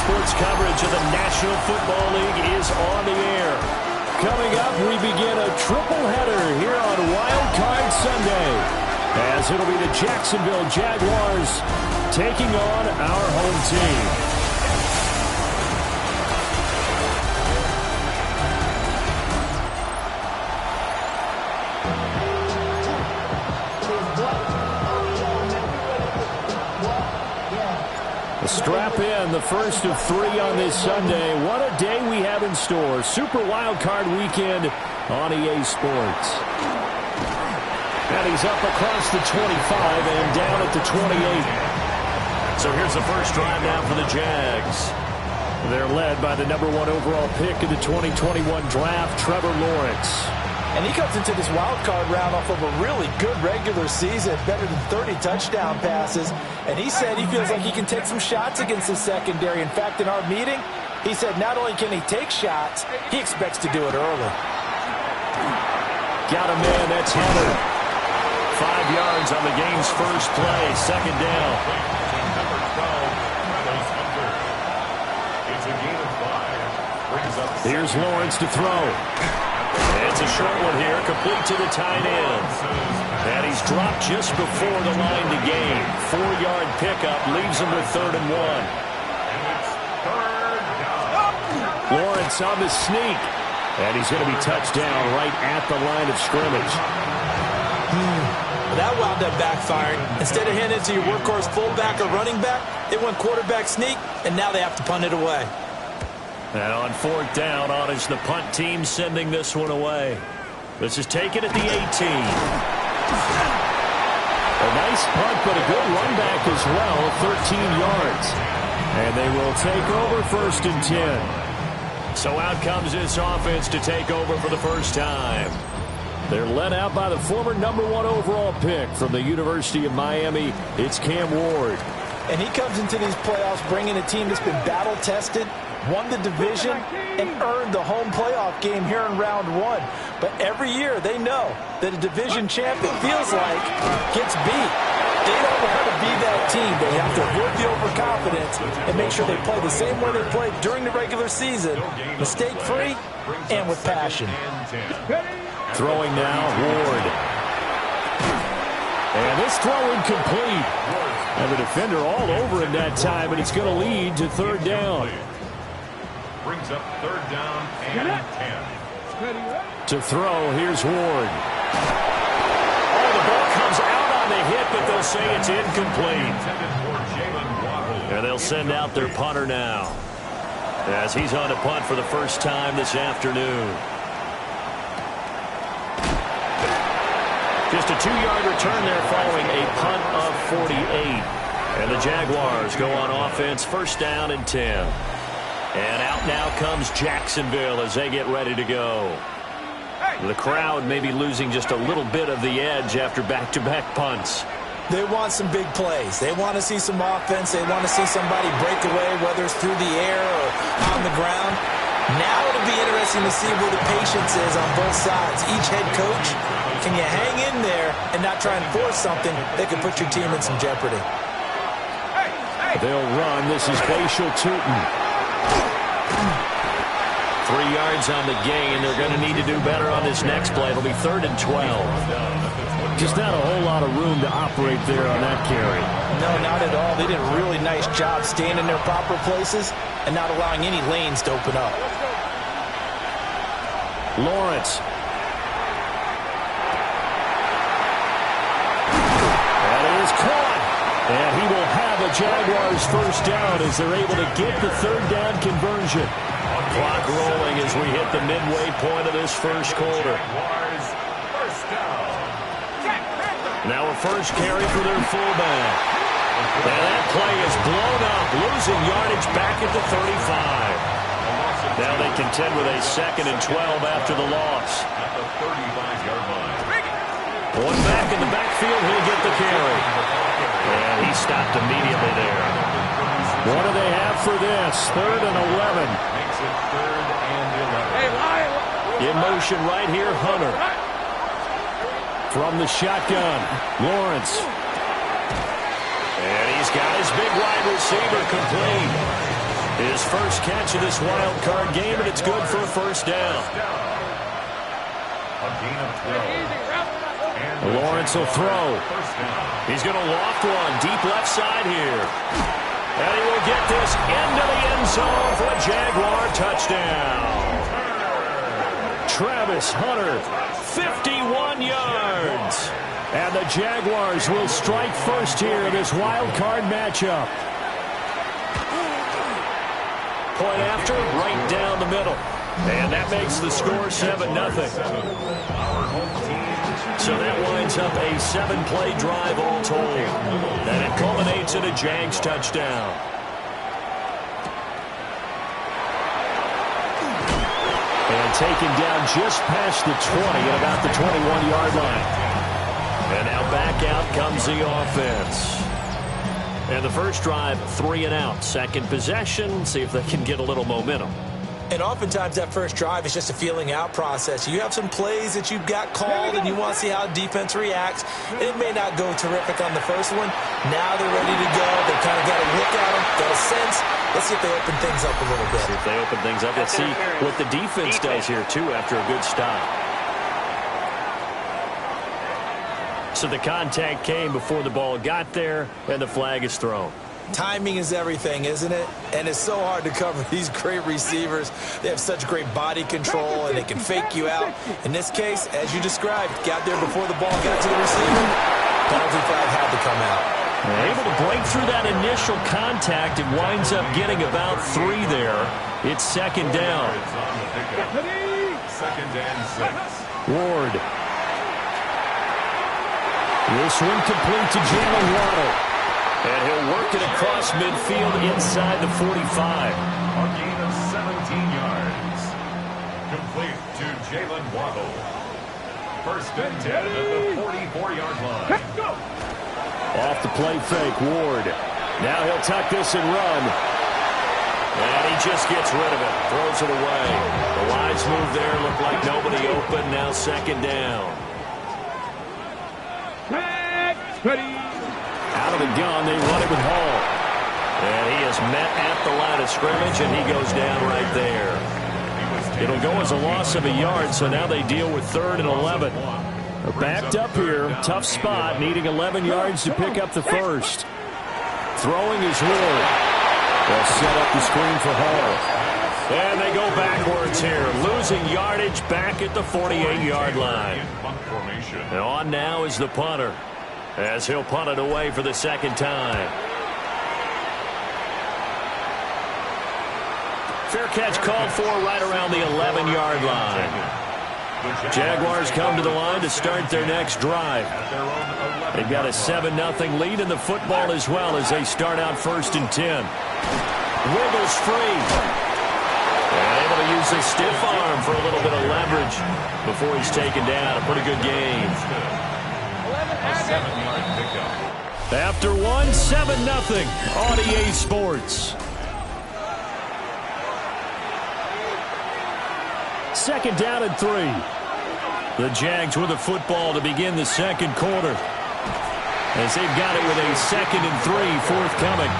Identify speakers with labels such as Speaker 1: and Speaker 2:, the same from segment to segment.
Speaker 1: Sports coverage of the National Football League is on the air. Coming up, we begin a triple header here on Wildcard Sunday, as it'll be the Jacksonville Jaguars taking on our home team. Strap in, the first of 3 on this Sunday. What a day we have in store. Super Wildcard Weekend on EA Sports. And he's up across the 25 and down at the 28. So here's the first drive now for the Jags. They're led by the #1 overall pick in the 2021 draft, Trevor Lawrence.
Speaker 2: And he comes into this wild card round off of a really good regular season, better than 30 touchdown passes. And he said he feels like he can take some shots against his secondary. In fact, in our meeting, he said not only can he take shots, he expects to do it early.
Speaker 1: Got a man, that's Hunter. 5 yards on the game's first play, second down. Here's Lawrence to throw. It's a short one here, complete to the tight end. And he's dropped just before the line to gain. 4-yard pickup leaves him with 3rd and 1. Lawrence on the sneak. And he's going to be touched down right at the line of scrimmage.
Speaker 2: That wound up backfiring. Instead of handing it to your workhorse fullback or running back, they went quarterback sneak, and now they have to punt it away.
Speaker 1: And on 4th down, on is the punt team sending this one away. This is taken at the 18. A nice punt, but a good run back as well, 13 yards. And they will take over 1st and 10. So out comes this offense to take over for the first time. They're led out by the former #1 overall pick from the University of Miami. It's Cam Ward.
Speaker 2: And he comes into these playoffs bringing a team that's been battle-tested, won the division, and earned the home playoff game here in round 1. But every year they know that a division champ, it feels like, gets beat. They don't know how to be that team. They have to avoid the overconfidence and make sure they play the same way they played during the regular season, mistake-free and with passion.
Speaker 1: Throwing now, Ward. And this throw incomplete. And the defender all over him that time, and it's going to lead to 3rd down.
Speaker 3: Brings up 3rd down and 10.
Speaker 1: To throw, here's Ward. Oh, the ball comes out on the hit, but they'll say it's incomplete. And they'll send out their punter now, as he's on to punt for the first time this afternoon. Just a 2-yard return there following a punt of 48. And the Jaguars go on offense, 1st down and 10. And out now comes Jacksonville as they get ready to go. The crowd may be losing just a little bit of the edge after back-to-back punts.
Speaker 2: They want some big plays. They want to see some offense. They want to see somebody break away, whether it's through the air or on the ground. Now it'll be interesting to see where the patience is on both sides. Each head coach, can you hang in there and not try and force something that could put your team in some jeopardy?
Speaker 1: They'll run. This is Bashal Tootin. 3 yards on the gain. They're going to need to do better on this next play. It'll be 3rd and 12. Just not a whole lot of room to operate there on that carry.
Speaker 2: No, not at all. They did a really nice job staying in their proper places and not allowing any lanes to open up.
Speaker 1: Lawrence. That is caught. And he will have a Jaguars 1st down as they're able to get the 3rd down conversion. Clock rolling as we hit the midway point of this first quarter. Now a first carry for their fullback. And that play is blown up, losing yardage back at the 35. Now they contend with a 2nd and 12 after the loss. One back in the backfield, he'll get the carry. And he stopped immediately there. What do they have for this? 3rd and 11. In motion right here, Hunter. From the shotgun, Lawrence. And he's got his big wide receiver complete. His first catch of this wild card game, and it's good for a first down.
Speaker 3: A gain of 12.
Speaker 1: Lawrence will throw. He's going to loft one deep left side here. And he will get this into the end zone for a Jaguar touchdown. Travis Hunter, 51 yards. And the Jaguars will strike first here in this wild card matchup. Point after, right down the middle. And that makes the score 7-0. So that winds up a 7-play drive all told. And it culminates in a Jags touchdown. And taken down just past the 20 at about the 21-yard line. And now back out comes the offense. And the first drive, 3 and out. Second possession, see if they can get a little momentum.
Speaker 2: And oftentimes that first drive is just a feeling out process. You have some plays that you've got called and you want to see how defense reacts. It may not go terrific on the first one. Now they're ready to go. They've kind of got a look at them, got a sense. Let's see if they open things up a little bit.
Speaker 1: See if they open things up. Let's see what the defense does here, too, after a good stop. So the contact came before the ball got there, and the flag is thrown.
Speaker 2: Timing is everything, isn't it? And it's so hard to cover these great receivers. They have such great body control, and they can fake you out. In this case, as you described, got there before the ball got to the receiver. Penalty flag had to come out.
Speaker 1: Able to break through that initial contact. It winds up getting about 3 there. It's second down.
Speaker 3: Second and 6.
Speaker 1: Ward. This one complete to Jalen Waddle. And he'll work it across midfield inside the 45.
Speaker 3: A gain of 17 yards. Complete to Jalen Waddle. First and 10 at the 44-yard line. Let's go.
Speaker 1: Off the play fake, Ward. Now he'll tuck this and run. And he just gets rid of it. Throws it away. The wise move there. Looked like nobody open. Now second down.
Speaker 3: Ready.
Speaker 1: Out of the gun, they run it with Hall. And he is met at the line of scrimmage, and he goes down right there. It'll go as a loss of a yard, so now they deal with 3rd and 11. They're backed up here. Tough spot, needing 11 yards to pick up the first. Throwing is Ward. They'll set up the screen for Hall. And they go backwards here, losing yardage back at the 48-yard line. And on now is the punter, as he'll punt it away for the second time. Fair catch called for right around the 11-yard line. Jaguars come to the line to start their next drive. They've got a 7-0 lead in the football as well as they start out 1st and 10. Wiggles free. And able to use his stiff arm for a little bit of leverage before he's taken down. A pretty good game.
Speaker 3: A 7-yard pickup.
Speaker 1: After one, 7-0 on EA Sports. Second down and 3. The Jags with the football to begin the second quarter, as they've got it with a 2nd and 3 forthcoming.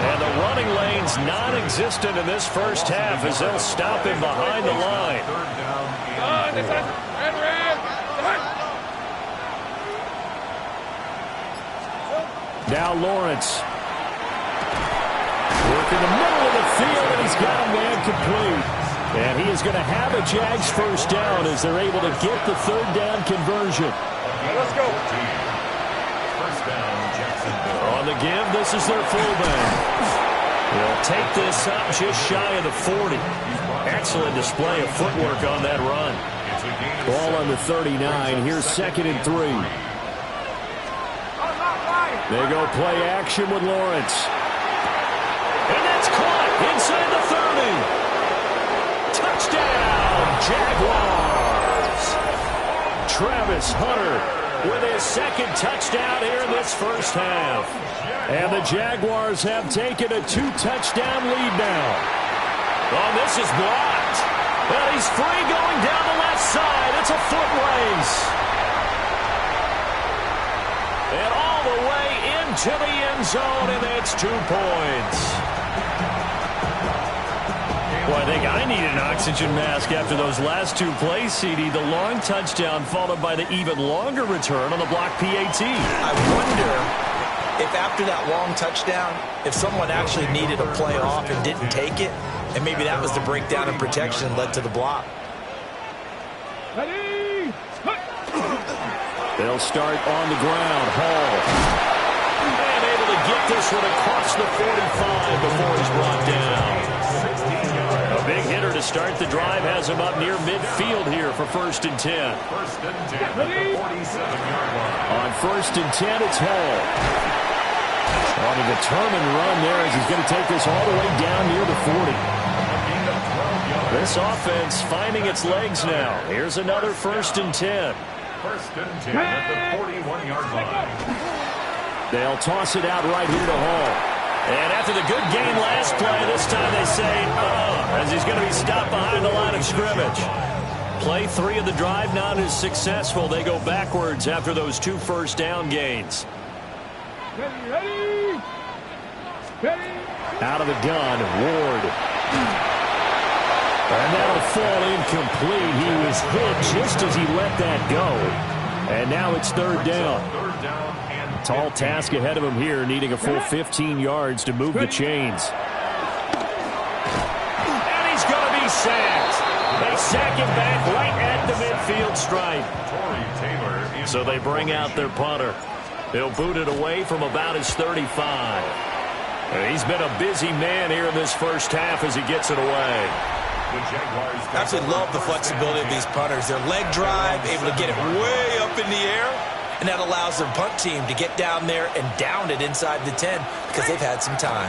Speaker 1: And the running lane's non-existent in this first half as they'll stop him behind the line. Now Lawrence. Working the middle of the field, and he's got a man complete. And he is going to have a Jags first down as they're able to get the 3rd down conversion.
Speaker 3: Let's go. First down, Jacksonville.
Speaker 1: On the give, this is their fullback. They'll take this up just shy of the 40. Excellent display of footwork on that run. Ball on the 39. Here's 2nd and 3. They go play action with Lawrence. And that's caught inside the 30. Touchdown, Jaguars. Travis Hunter with his 2nd touchdown here in this first half. And the Jaguars have taken a 2-touchdown lead now. Oh, this is blocked. Well, he's free going down the left side. It's a foot race. And all the way into the end zone, and it's 2 points. think I need an oxygen mask after those last two plays, CD. The long touchdown followed by the even longer return on the block PAT.
Speaker 2: I wonder if after that long touchdown, if someone actually needed a play off and didn't take it, and maybe that was the breakdown in protection that led to the block.
Speaker 1: They'll start on the ground. Hall. And able to get this one across the 45 before he's brought down. A big hitter to start the drive has him up near midfield here for 1st and 10.
Speaker 3: First and 10 at the 47-yard line.
Speaker 1: On 1st and 10, it's Hall. On a determined run there as he's going to take this all the way down near the 40. This offense finding its legs now. Here's another 1st and 10.
Speaker 3: First and 10 at the 41-yard line.
Speaker 1: They'll toss it out right here to Hall. And after the good game last play, this time they say, as he's going to be stopped behind the line of scrimmage. Play 3 of the drive not as successful. They go backwards after those 2 first down gains.
Speaker 4: Ready.
Speaker 1: Out of the gun, Ward. And that'll fall incomplete. He was hit just as he let that go. And now it's 3rd down. Tall task ahead of him here, needing a full 15 yards to move the chains. And he's going to be sacked. They sack him back right at the midfield stripe. So they bring out their punter. He'll boot it away from about his 35. And he's been a busy man here in this first half as he gets it away.
Speaker 2: I absolutely love the flexibility of these punters. Their leg drive, able to get it way up in the air, and that allows their punt team to get down there and down it inside the 10 because they've had some time.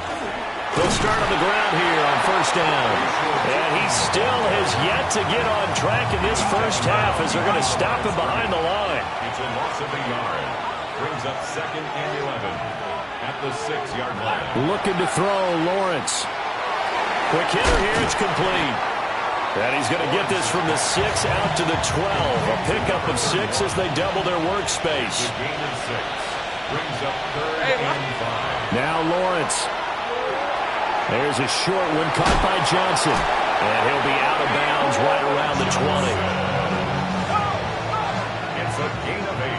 Speaker 1: They'll start on the ground here on 1st down. And he still has yet to get on track in this first half as they're going to stop him behind the line.
Speaker 3: It's a loss of a yard. Brings up 2nd and 11 at the 6-yard line.
Speaker 1: Looking to throw, Lawrence. Quick hitter here, it's complete. And he's going to get this from the 6 out to the 12. A pickup of 6 as they double their workspace.
Speaker 3: The gain of 6 brings up 3rd and 5.
Speaker 1: Now Lawrence. There's a short one caught by Johnson. And he'll be out of bounds right around the 20.
Speaker 3: It's a gain of 8.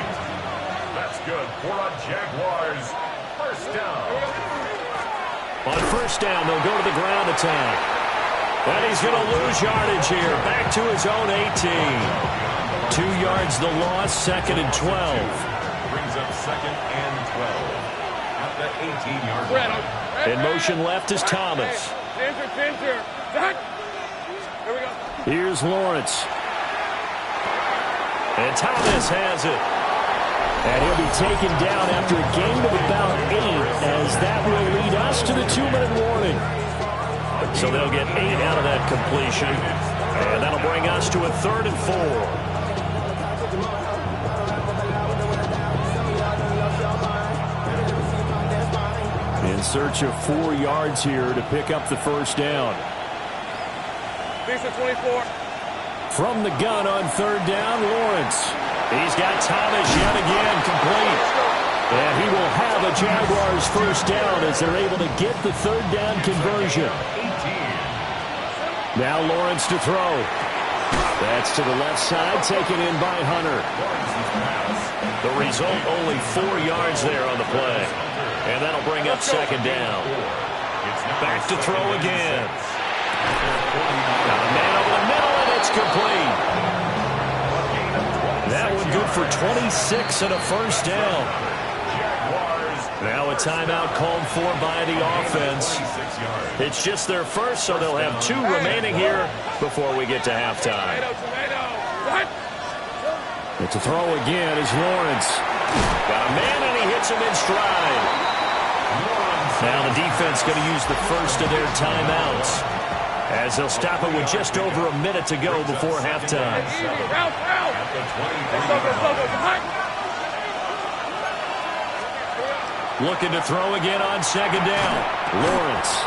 Speaker 3: That's good for a Jaguars. First down.
Speaker 1: On 1st down, they'll go to the ground attack. And he's going to lose yardage here. Back to his own 18. 2 yards the loss, 2nd and 12.
Speaker 3: Brings up 2nd and 12 at the 18-yard line.
Speaker 1: In motion left is Thomas.
Speaker 4: Center. Back. Here we go.
Speaker 1: Here's Lawrence. And Thomas has it. And he'll be taken down after a gain of about 8, as that will lead us to the 2-minute warning. So they'll get 8 out of that completion. And that'll bring us to a 3rd and 4. In search of 4 yards here to pick up the first down.
Speaker 4: 24.
Speaker 1: From the gun on 3rd down, Lawrence. He's got Thomas yet again complete. And he will have a Jaguars first down as they're able to get the 3rd down conversion. Now Lawrence to throw. That's to the left side, taken in by Hunter. The result, only 4 yards there on the play. And that'll bring up 2nd down. Back to throw again. Got a man over the middle, and it's complete. That one good for 26 and a first down. Now a timeout called for by the offense. It's just their first, so they'll have 2 remaining here before we get to halftime. And to throw again is Lawrence. Got a man, and he hits him in stride. Now the defense going to use the first of their timeouts, as they'll stop it with just over a minute to go before halftime. Looking to throw again on 2nd down. Lawrence.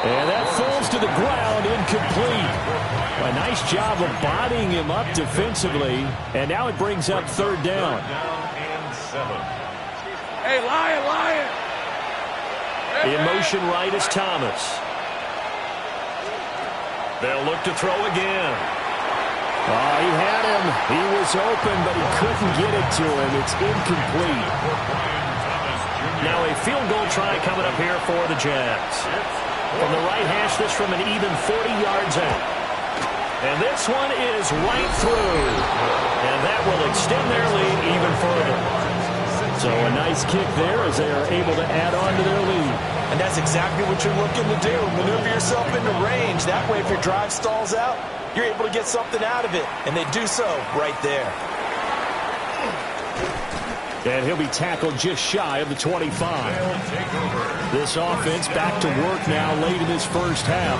Speaker 1: And that falls to the ground, incomplete. A nice job of bodying him up defensively. And now it brings up 3rd down.
Speaker 4: Hey, Lion.
Speaker 1: In motion right is Thomas. They'll look to throw again. Oh, he had him. He was open, but he couldn't get it to him. It's incomplete. Now a field goal try coming up here for the Jags. From the right hash, this from an even 40 yards out. And this one is right through. And that will extend their lead even further. So a nice kick there as they are able to add on to their lead.
Speaker 2: And that's exactly what you're looking to do. Maneuver yourself into range. That way, if your drive stalls out, you're able to get something out of it. And they do so right there.
Speaker 1: And he'll be tackled just shy of the 25. This offense back to work now late in this first half.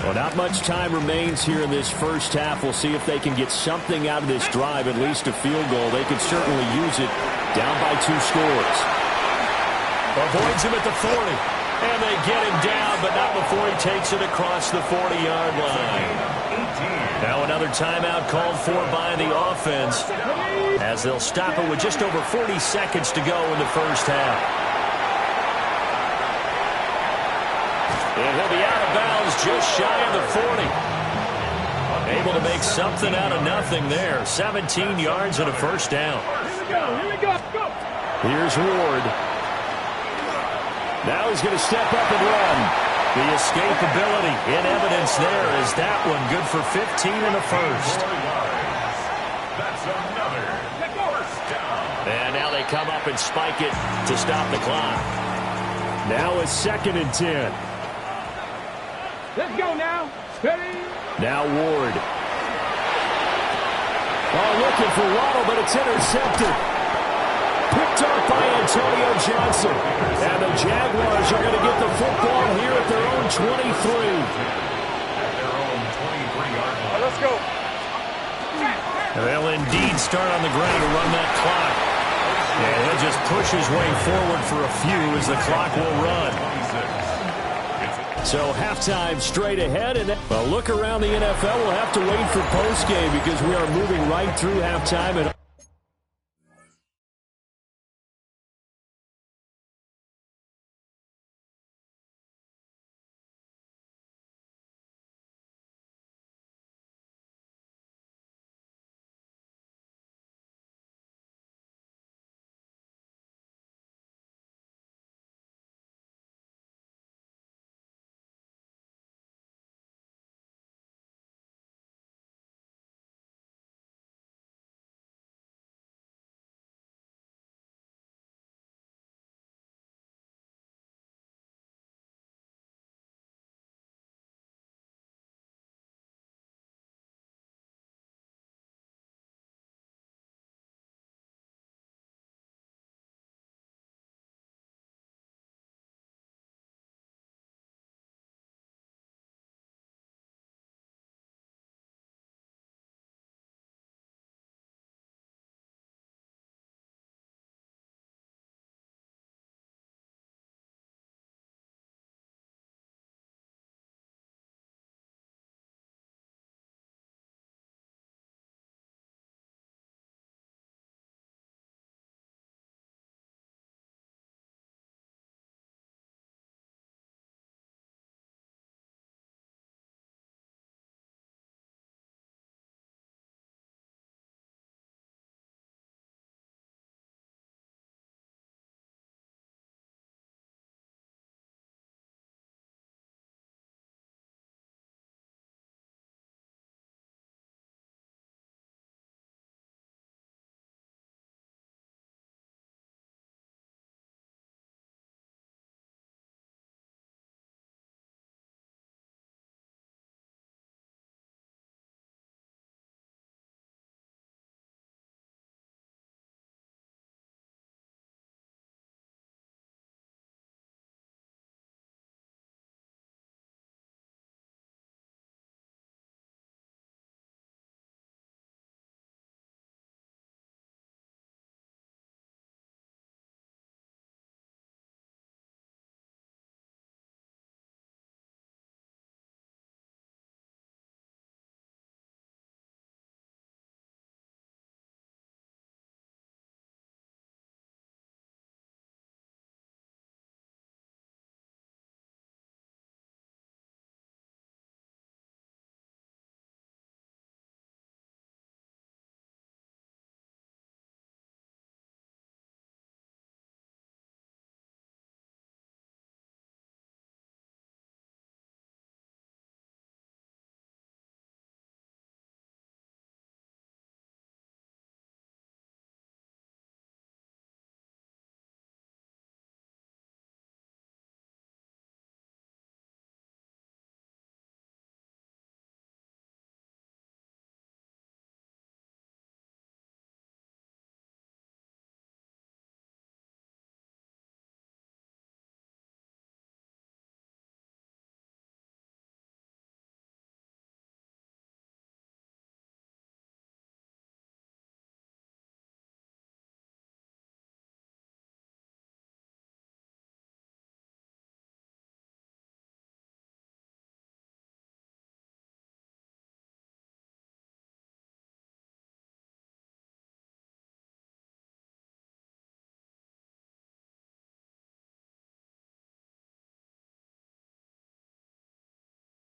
Speaker 1: Well, not much time remains here in this first half. We'll see if they can get something out of this drive, at least a field goal. They could certainly use it down by 2 scores. Avoids him at the 40. And they get him down, but not before he takes it across the 40-yard line. Now another timeout called for by the offense as they'll stop it with just over 40 seconds to go in the first half. And he'll be out of bounds just shy of the 40. Able to make something out of nothing there. 17 yards and a first down.
Speaker 4: Here we go. Go.
Speaker 1: Here's Ward. Now he's going to step up and run. The escapability in evidence there is that one good for 15 and a first.
Speaker 3: That's another first down.
Speaker 1: And now they come up and spike it to stop the clock. Now a 2nd and 10.
Speaker 4: Let's go now. Steady.
Speaker 1: Now Ward. Oh, looking for Waddle, but it's intercepted. Picked up by Antonio Johnson. And the Jaguars are going to get the football here at their own 23.
Speaker 3: At their own 23-yard line.
Speaker 4: Let's go.
Speaker 1: They'll indeed start on the ground to run that clock. And he'll just push his way forward for a few as the clock will run. So halftime straight ahead. And a look around the NFL. We'll have to wait for postgame because we are moving right through halftime. And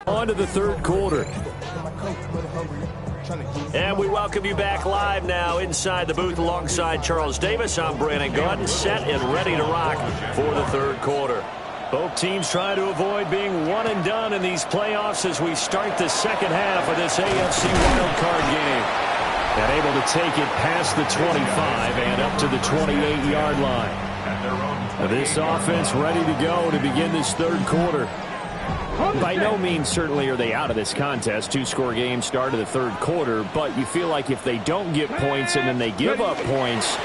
Speaker 1: On to the third quarter. And we welcome you back live now inside the booth alongside Charles Davis. I'm Brandon Gaudin, set and ready to rock for the third quarter. Both teams trying to avoid being one and done in these playoffs as we start the second half of this AFC Wildcard game. And able to take it past the 25 and up to the 28-yard line. This offense ready to go to begin this third quarter. By no means certainly are they out of this contest. Two-score game start of the third quarter, but you feel like if they don't get points and then they give up points,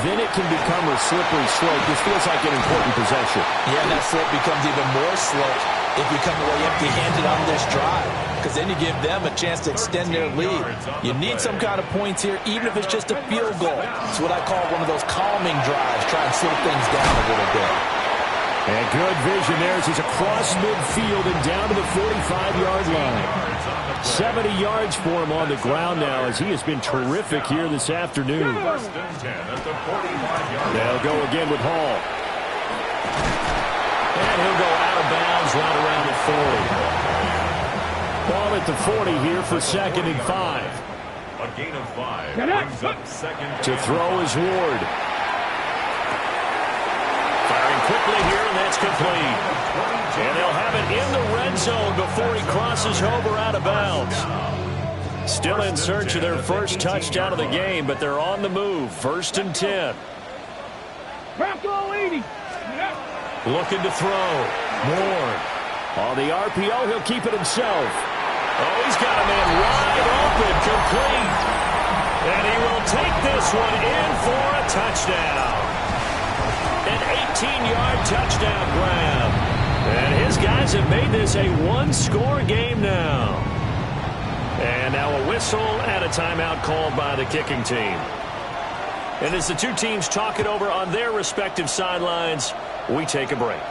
Speaker 1: then it can become a slippery slope. This feels like an important possession.
Speaker 2: Yeah, and that slope becomes even more slope if you come away empty-handed on this drive, because then you give them a chance to extend their lead. You need some kind of points here, even if it's just a field goal. It's what I call one of those calming drives, try and slow things down a little bit.
Speaker 1: And good vision there as he's across midfield and down to the 45-yard line. 70 yards for him on the ground now as he has been terrific here this afternoon. They'll go again with Hall. And he'll go out of bounds right around the 40. Ball at the 40 here for 2nd and 5.
Speaker 3: A gain of 5 brings up 2nd.
Speaker 1: To throw is Ward. Firing quickly here, and that's complete. And they'll have it in the red zone before he crosses over out of bounds. Still in search of their first touchdown of the game, but they're on the move. 1st and 10. Looking to throw. Moore. On the RPO, he'll keep it himself. Oh, he's got a man wide open, complete. And he will take this one in for a touchdown. An 18-yard touchdown grab. And his guys have made this a one-score game now. And now a whistle and a timeout called by the kicking team. And as the two teams talk it over on their respective sidelines, we take a break.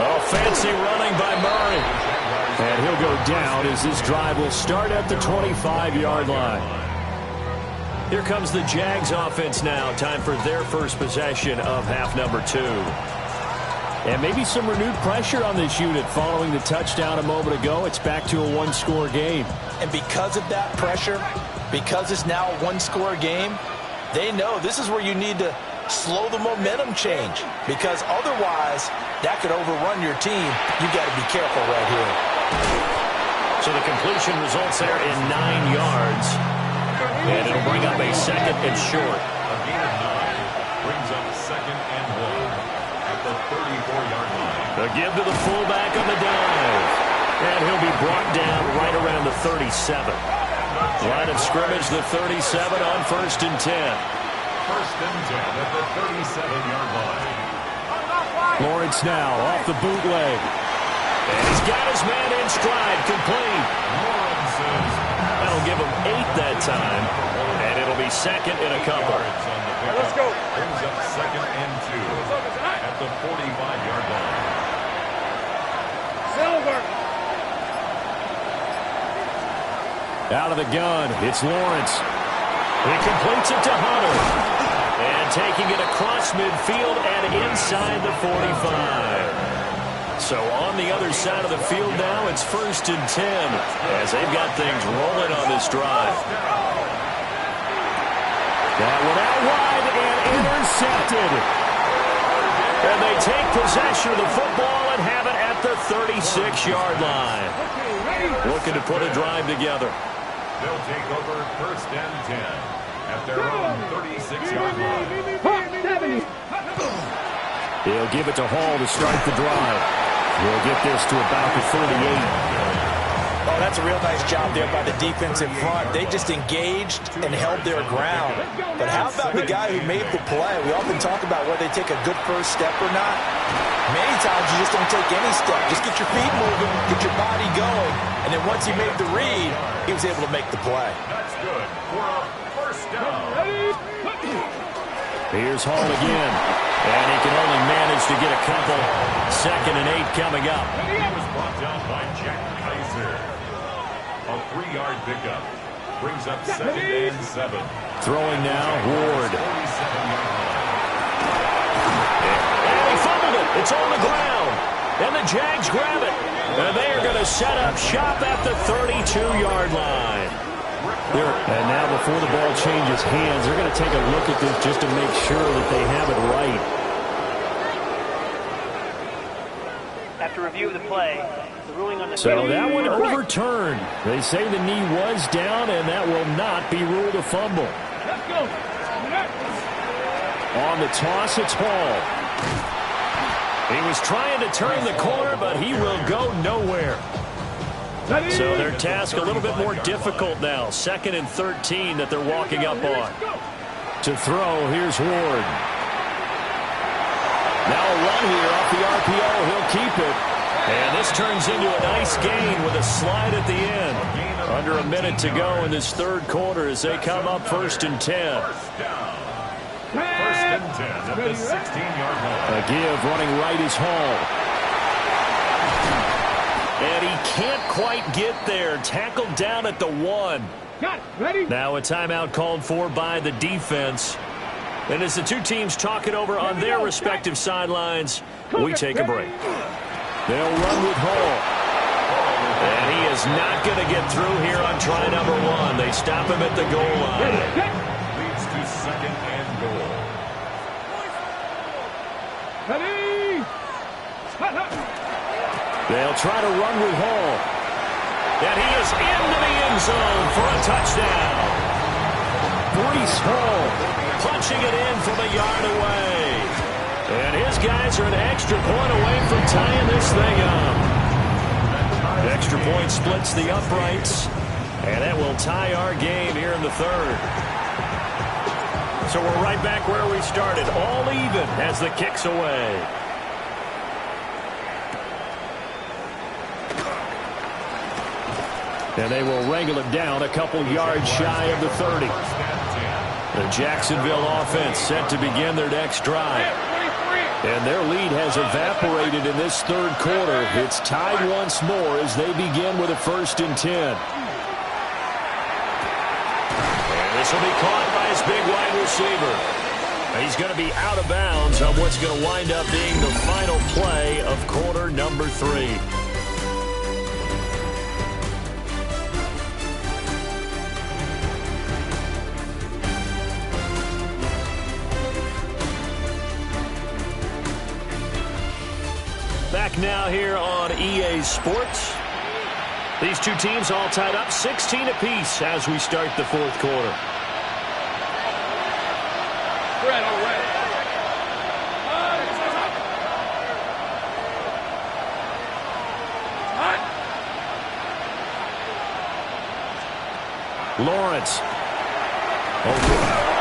Speaker 1: Oh, fancy running by Murray. And he'll go down as this drive will start at the 25-yard line. Here comes the Jags offense now. Time for their first possession of half number 2. And maybe some renewed pressure on this unit following the touchdown a moment ago. It's back to a one-score game.
Speaker 2: And because of that pressure, because it's now a one-score game, they know this is where you need to slow the momentum change, because otherwise that could overrun your team. You've got to be careful right here.
Speaker 1: So the completion results there in 9 yards. And it'll bring up a 2nd and short.
Speaker 3: A gain of 9 brings up 2nd and 1 at the 34-yard line.
Speaker 1: A give to the fullback on the dive. And he'll be brought down right around the 37. Line of scrimmage, the 37 on 1st and 10.
Speaker 3: 1st and 10 at the 37-yard line.
Speaker 1: Lawrence now off the bootleg. And he's got his man in stride, complete.
Speaker 3: Lawrence is...
Speaker 1: That'll give him 8 that time, and it'll be 2nd and a couple.
Speaker 3: Let's go. Brings up 2nd and 2 at the 45-yard line.
Speaker 4: Silver.
Speaker 1: Out of the gun, it's Lawrence. He completes it to Hunter. And taking it across midfield and inside the 45. So on the other side of the field now, it's 1st and 10 as they've got things rolling on this drive. That one out wide and intercepted. And they take possession of the football and have it at the 36-yard line. Looking to put a drive together.
Speaker 3: They'll take over 1st and 10 at their own 36-yard line.
Speaker 1: He'll give it to Hall to start the drive. We'll get this to about the 38.
Speaker 2: Oh, that's a real nice job there by the defense in front. They just engaged and held their ground. But how about the guy who made the play? We often talk about whether they take a good first step or not. Many times you just don't take any step. Just get your feet moving, get your body going, and then once he made the read, he was able to make the play.
Speaker 3: That's good for a first down.
Speaker 1: Here's Hall again. And he can only manage to get a couple. 2nd and 8 coming up.
Speaker 3: He was brought down by Jack Kaiser. A 3-yard pickup. Brings up 2nd and 7.
Speaker 1: Throwing now, Ward.
Speaker 3: 47-yard line.
Speaker 1: And he fumbled it. It's on the ground. And the Jags grab it. And they are going to set up shop at the 32-yard line. And now before the ball changes hands, they're going to take a look at this just to make sure that they have it right.
Speaker 5: After review of the play, the ruling on the
Speaker 1: So that one overturned. They say the knee was down, and that will not be ruled a fumble.
Speaker 4: Let's go.
Speaker 1: On the toss, it's Hall. He was trying to turn the corner, but he will go nowhere. So their task a little bit more difficult now. 2nd and 13 that they're walking up on. To throw, here's Ward. Now a run here off the RPO. He'll keep it. And this turns into a nice gain with a slide at the end. Under a minute to go in this third quarter as they come up 1st and 10.
Speaker 3: First and 10 at the 16-yard line.
Speaker 1: A give running right is Hall. And he can't quite get there. Tackled down at the 1.
Speaker 4: Got it. Ready?
Speaker 1: Now a timeout called for by the defense. And as the two teams talk it over on their respective sidelines, we take a break. They'll run with Hall. And he is not going to get through here on try number 1. They stop him at the goal line.
Speaker 3: Leads to 2nd and goal.
Speaker 4: Ready?
Speaker 1: They'll try to run with Hall. And he is into the end zone for a touchdown. Breece Hall punching it in from a yard away. And his guys are an extra point away from tying this thing up. Extra point splits the uprights. And that will tie our game here in the third. So we're right back where we started. All even as the kick's away. And they will wrangle it down a couple yards shy of the 30. The Jacksonville offense set to begin their next drive. And their lead has evaporated in this third quarter. It's tied once more as they begin with a 1st and 10. And this will be caught by his big wide receiver. He's going to be out of bounds on what's going to wind up being the final play of quarter number 3. Back now here on EA Sports. These two teams all tied up 16 apiece as we start the fourth quarter.
Speaker 4: Fred, all right.
Speaker 1: Lawrence.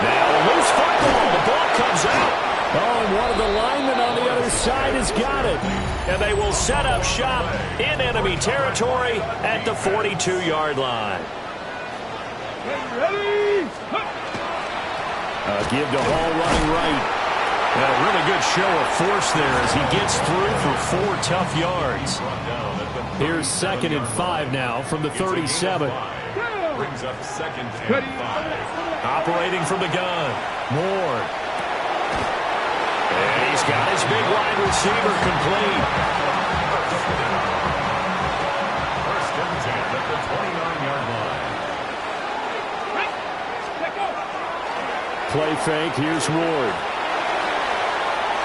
Speaker 1: Now a loose football. The ball comes out. Oh, and one of the linemen on the other side has got it. And they will set up shop in enemy territory at the 42-yard line.
Speaker 4: Ready?
Speaker 1: Give to Hall running right. And a really good show of force there as he gets through for 4 tough yards. Here's 2nd and 5 now from the 37.
Speaker 3: Brings up 2nd and 5.
Speaker 1: Operating from the gun. Ward. And he's got his big wide receiver complete.
Speaker 3: First and 10 at the 29-yard line.
Speaker 1: Play fake. Here's Ward.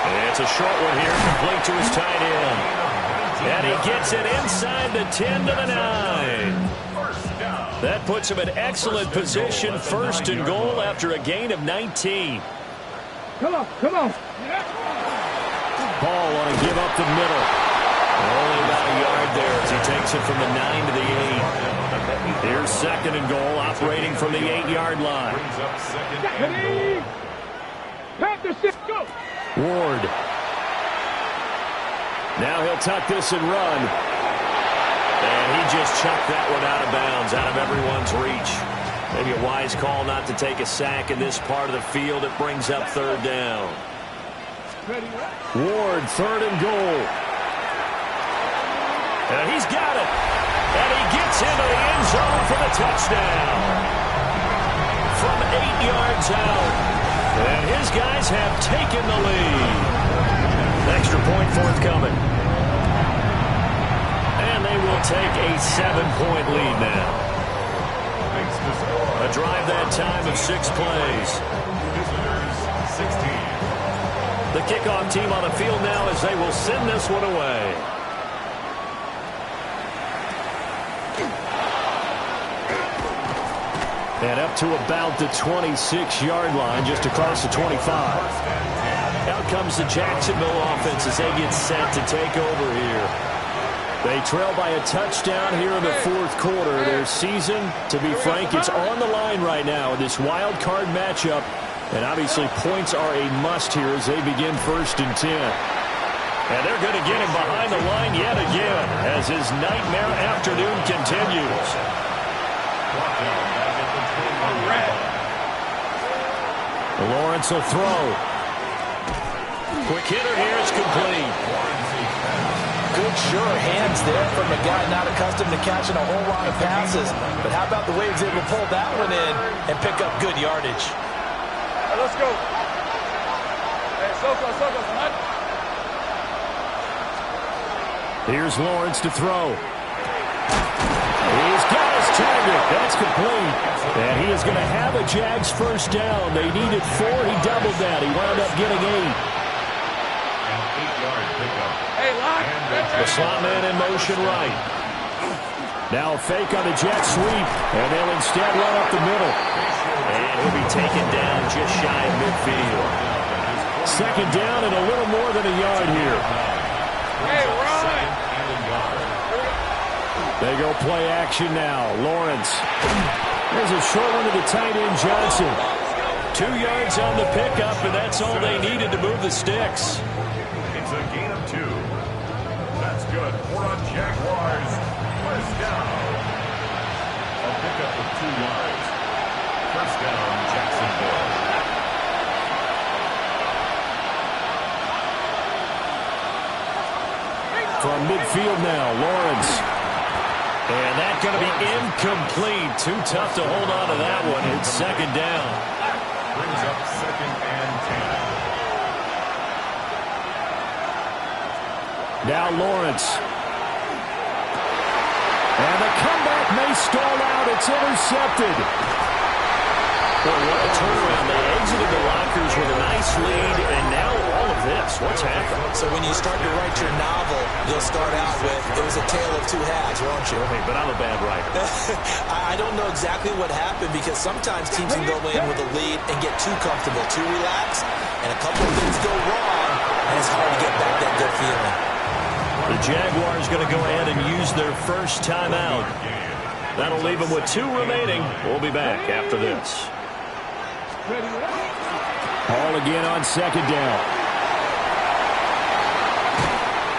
Speaker 1: And it's a short one here, complete to his tight end. And he gets it inside the 10 to the 9. That puts him in excellent position, 1st and goal after a gain of 19.
Speaker 4: Come on, come on.
Speaker 1: Paul want to give up the middle. Only about a yard there as he takes it from the 9 to the 8. Here's 2nd and goal, operating from the 8-yard line.
Speaker 3: Brings up 2nd and
Speaker 4: Ready? Panther 6, go.
Speaker 1: Ward. Now he'll tuck this and run. And he just chucked that one out of bounds, out of everyone's reach. Maybe a wise call not to take a sack in this part of the field. It brings up 3rd down. Ward, 3rd and goal. And he's got it. And he gets into the end zone for the touchdown. From 8 yards out. And his guys have taken the lead. Extra point forthcoming. will take a 7-point lead now. A drive that time of 6 plays.
Speaker 3: Visitors, 16.
Speaker 1: The kickoff team on the field now as they will send this one away. And up to about the 26-yard line, just across the 25. Out comes the Jacksonville offense as they get set to take over here. They trail by a touchdown here in the fourth quarter. Their season, to be frank, it's on the line right now in this wild card matchup. And obviously points are a must here as they begin 1st and 10. And they're going to get him behind the line yet again as his nightmare afternoon continues. Lawrence will throw. Quick hitter here, it's complete.
Speaker 2: Good, sure hands there from a guy not accustomed to catching a whole lot of passes. But how about the way he's able to pull that one in and pick up good yardage?
Speaker 4: Hey, let's go. Hey, Soko, come on.
Speaker 1: Here's Lawrence to throw. He's got his target. That's complete. And he is going to have a Jags first down. They needed 4. He doubled that. He wound up getting 8.
Speaker 3: An 8-yard pickup.
Speaker 4: Hey, lock.
Speaker 1: The slot man in motion right. Now a fake on the jet sweep. And they'll instead run up the middle. And he'll be taken down just shy of midfield. Second down and a little more than a yard here.
Speaker 4: Hey, run.
Speaker 1: They go play action now. Lawrence. There's a short one to the tight end, Johnson. 2 yards on the pickup, and that's all they needed to move the sticks.
Speaker 3: It's a gain of 2. That's good for a Jaguars. First down. A pickup of 2 yards. First down, Jacksonville.
Speaker 1: From midfield now, Lawrence. And that's going to be incomplete. Too tough to hold on to that one. It's second down.
Speaker 3: Brings up 2nd and 10.
Speaker 1: Now Lawrence. And the comeback may stall out. It's intercepted. Well, what a turnaround. They exited the lockers with a nice lead, and now all of this. What's happened?
Speaker 2: So when you start to write your novel, you'll start out with, it was a tale of 2 halves, won't you?
Speaker 1: Hey, but I'm a bad writer.
Speaker 2: I don't know exactly what happened because sometimes teams can go in with a lead and get too comfortable, too relaxed, and a couple of things go wrong, and it's hard to get back that good feeling.
Speaker 1: The Jaguars going to go ahead and use their first timeout. That'll leave them with 2 remaining. We'll be back after this. Hall again on second down.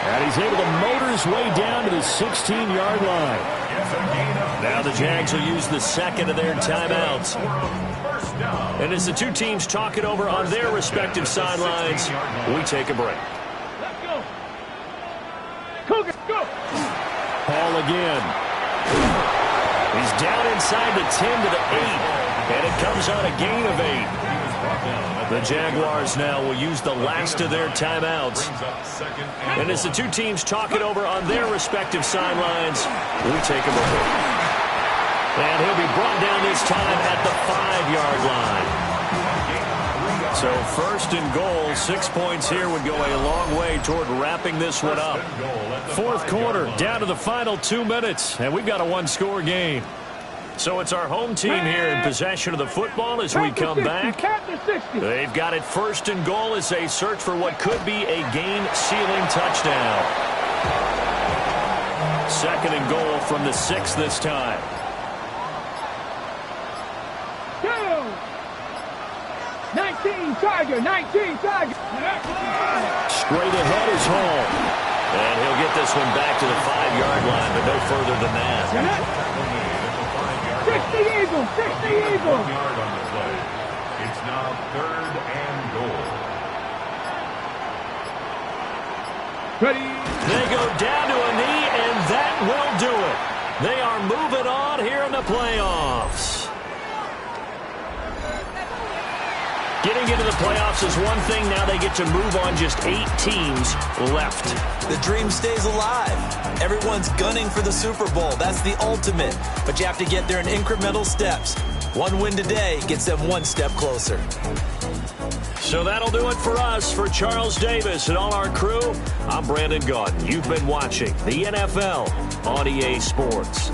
Speaker 1: And he's able to motor his way down to the 16-yard line. Now the Jags will use the second of their timeouts. And as the 2 teams talk it over on their respective sidelines, we take a break.
Speaker 4: Let's go. Cougar, go.
Speaker 1: Hall again. He's down inside the 10 to the 8. And it comes on a gain of 8. The Jaguars now will use the last of their timeouts. And as the 2 teams talk it over on their respective sidelines, we take a break. And he'll be brought down this time at the 5-yard line. So 1st and goal, 6 points here would go a long way toward wrapping this one up. Fourth quarter, down to the final 2 minutes, and we've got a 1-score game. So it's our home team here in possession of the football as we come back. They've got it 1st and goal as they search for what could be a game-sealing touchdown. 2nd and goal from the 6 this time.
Speaker 4: 19 Tiger, 19 Tiger.
Speaker 1: Straight ahead is Hall. And he'll get this one back to the 5-yard line, but no further than that.
Speaker 4: 60 Eagles, 60 Eagles.
Speaker 3: 1 yard on the play. It's now 3rd and goal.
Speaker 4: Ready.
Speaker 1: They go down to a knee, and that will do it. They are moving on here in the playoffs. Get Getting into the playoffs is one thing. Now they get to move on. Just 8 teams left.
Speaker 2: The dream stays alive. Everyone's gunning for the Super Bowl. That's the ultimate. But you have to get there in incremental steps. One win today gets them one step closer.
Speaker 1: So that'll do it for us. For Charles Davis and all our crew, I'm Brandon Gaudin. You've been watching the NFL on EA Sports.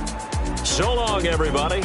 Speaker 1: So long, everybody.